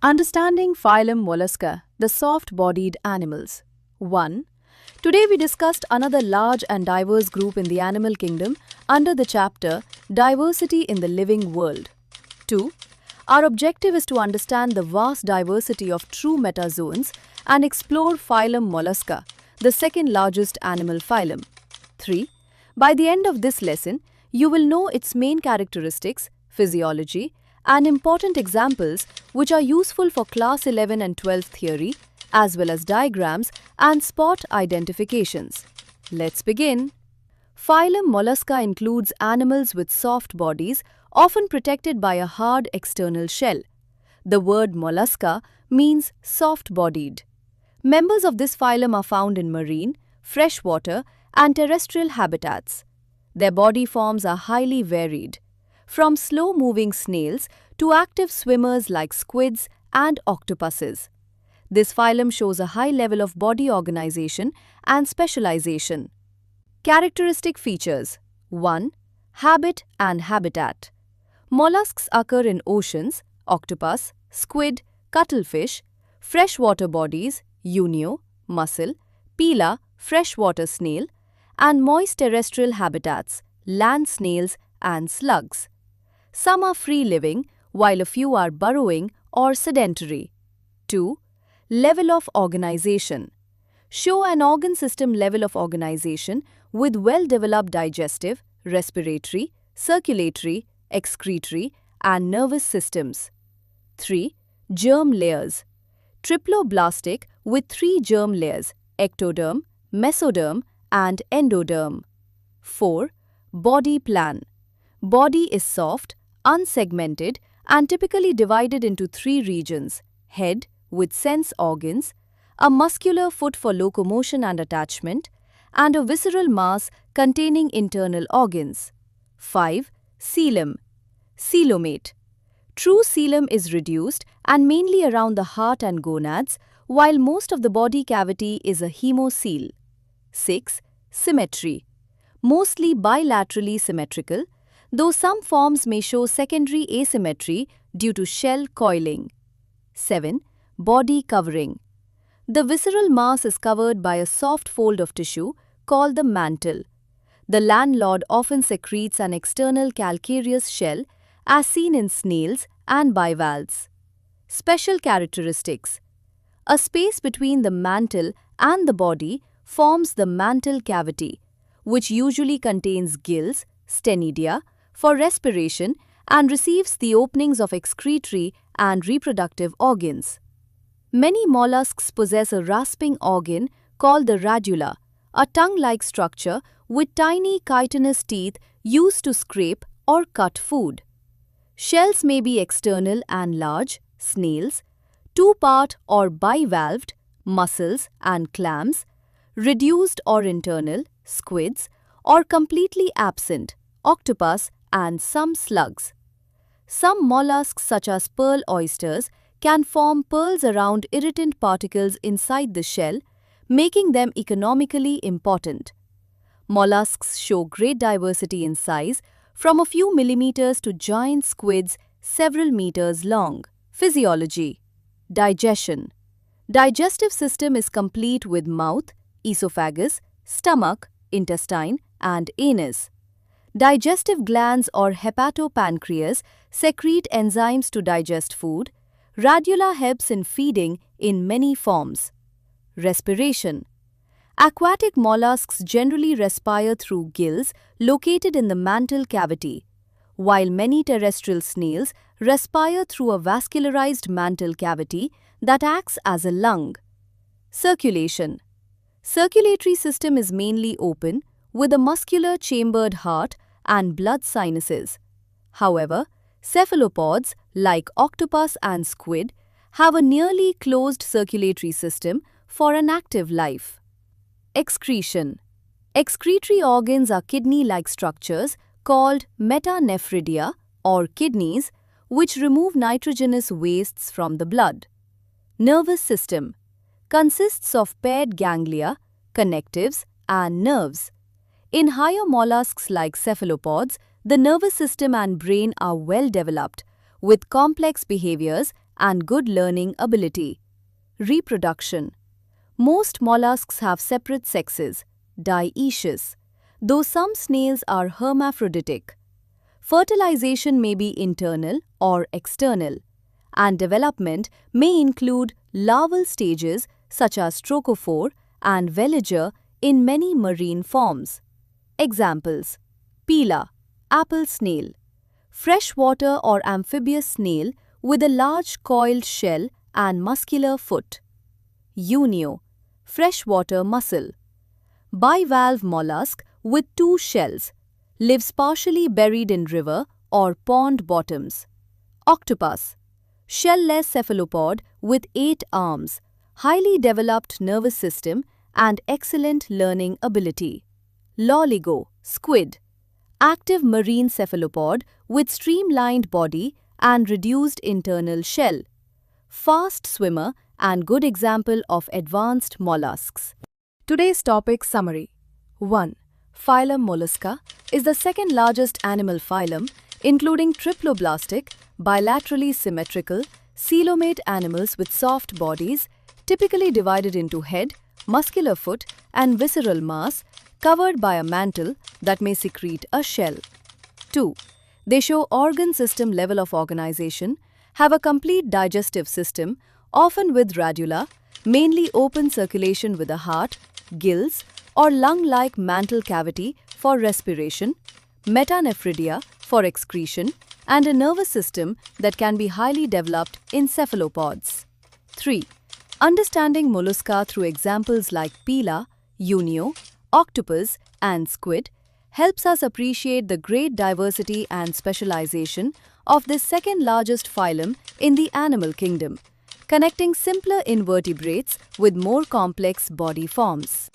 Understanding phylum Mollusca, the soft-bodied animals. 1. Today we discussed another large and diverse group in the animal kingdom under the chapter Diversity in the Living World. 2. Our objective is to understand the vast diversity of true metazoans and explore phylum Mollusca, the second largest animal phylum. 3. By the end of this lesson, you will know its main characteristics, physiology, and important examples which are useful for class 11 and 12 theory, as well as diagrams and spot identifications. Let's begin. Phylum Mollusca includes animals with soft bodies, often protected by a hard external shell. The word mollusca means soft-bodied. Members of this phylum are found in marine, freshwater, and terrestrial habitats. Their body forms are highly varied, from slow-moving snails to active swimmers like squids and octopuses. This phylum shows a high level of body organization and specialization. Characteristic features. 1. Habit and habitat. Mollusks occur in oceans, octopus, squid, cuttlefish, freshwater bodies, unio, mussel, pila, freshwater snail, and moist terrestrial habitats, land snails and slugs. Some are free-living, while a few are burrowing or sedentary. 2. Level of organization. Show an organ system level of organization with well-developed digestive, respiratory, circulatory, excretory, and nervous systems. 3. Germ layers. Triploblastic with 3 germ layers, ectoderm, mesoderm, and endoderm. 4. Body plan. Body is soft, unsegmented, and typically divided into 3 regions: head with sense organs, a muscular foot for locomotion and attachment, and a visceral mass containing internal organs. 5. Coelom. Coelomate. True coelom is reduced and mainly around the heart and gonads, while most of the body cavity is a hemocoel. 6. Symmetry. Mostly bilaterally symmetrical, though some forms may show secondary asymmetry due to shell coiling. 7. Body covering. The visceral mass is covered by a soft fold of tissue called the mantle. The landlord often secretes an external calcareous shell, as seen in snails and bivalves. Special characteristics. A space between the mantle and the body forms the mantle cavity, which usually contains gills, stenidia, for respiration and receives the openings of excretory and reproductive organs. Many mollusks possess a rasping organ called the radula, a tongue-like structure with tiny chitinous teeth used to scrape or cut food. Shells may be external and large, snails, two-part or bivalved, mussels and clams, reduced or internal, squids, or completely absent, octopus and some slugs. Some mollusks such as pearl oysters can form pearls around irritant particles inside the shell, making them economically important. Mollusks show great diversity in size, from a few millimeters to giant squids several meters long. Physiology. Digestion. Digestive system is complete with mouth, esophagus, stomach, intestine, and anus. Digestive glands or hepatopancreas secrete enzymes to digest food. Radula helps in feeding in many forms. Respiration. Aquatic mollusks generally respire through gills located in the mantle cavity, while many terrestrial snails respire through a vascularized mantle cavity that acts as a lung. Circulation. Circulatory system is mainly open, with a muscular chambered heart and blood sinuses. However, cephalopods like octopus and squid have a nearly closed circulatory system for an active life. Excretion. Excretory organs are kidney-like structures called metanephridia or kidneys, which remove nitrogenous wastes from the blood. Nervous system consists of paired ganglia, connectives, and nerves. In higher mollusks like cephalopods, the nervous system and brain are well developed, with complex behaviors and good learning ability. Reproduction. Most mollusks have separate sexes, dioecious, though some snails are hermaphroditic. Fertilization may be internal or external, and development may include larval stages such as strocophore and veliger in many marine forms. Examples: Pila, apple snail, freshwater or amphibious snail with a large coiled shell and muscular foot. Unio, freshwater mussel, bivalve mollusk with two shells, lives partially buried in river or pond bottoms. Octopus, shell-less cephalopod with 8 arms, highly developed nervous system and excellent learning ability. Loligo, squid, active marine cephalopod with streamlined body and reduced internal shell. Fast swimmer and good example of advanced mollusks. Today's topic summary. 1. Phylum Mollusca is the second largest animal phylum, including triploblastic, bilaterally symmetrical, coelomate animals with soft bodies, typically divided into head, muscular foot, and visceral mass, covered by a mantle that may secrete a shell. 2. They show organ system level of organization, have a complete digestive system, often with radula, mainly open circulation with a heart, gills, or lung-like mantle cavity for respiration, metanephridia for excretion, and a nervous system that can be highly developed in cephalopods. 3. Understanding mollusca through examples like Pila, Unio, octopus, and squid helps us appreciate the great diversity and specialization of this second largest phylum in the animal kingdom, connecting simpler invertebrates with more complex body forms.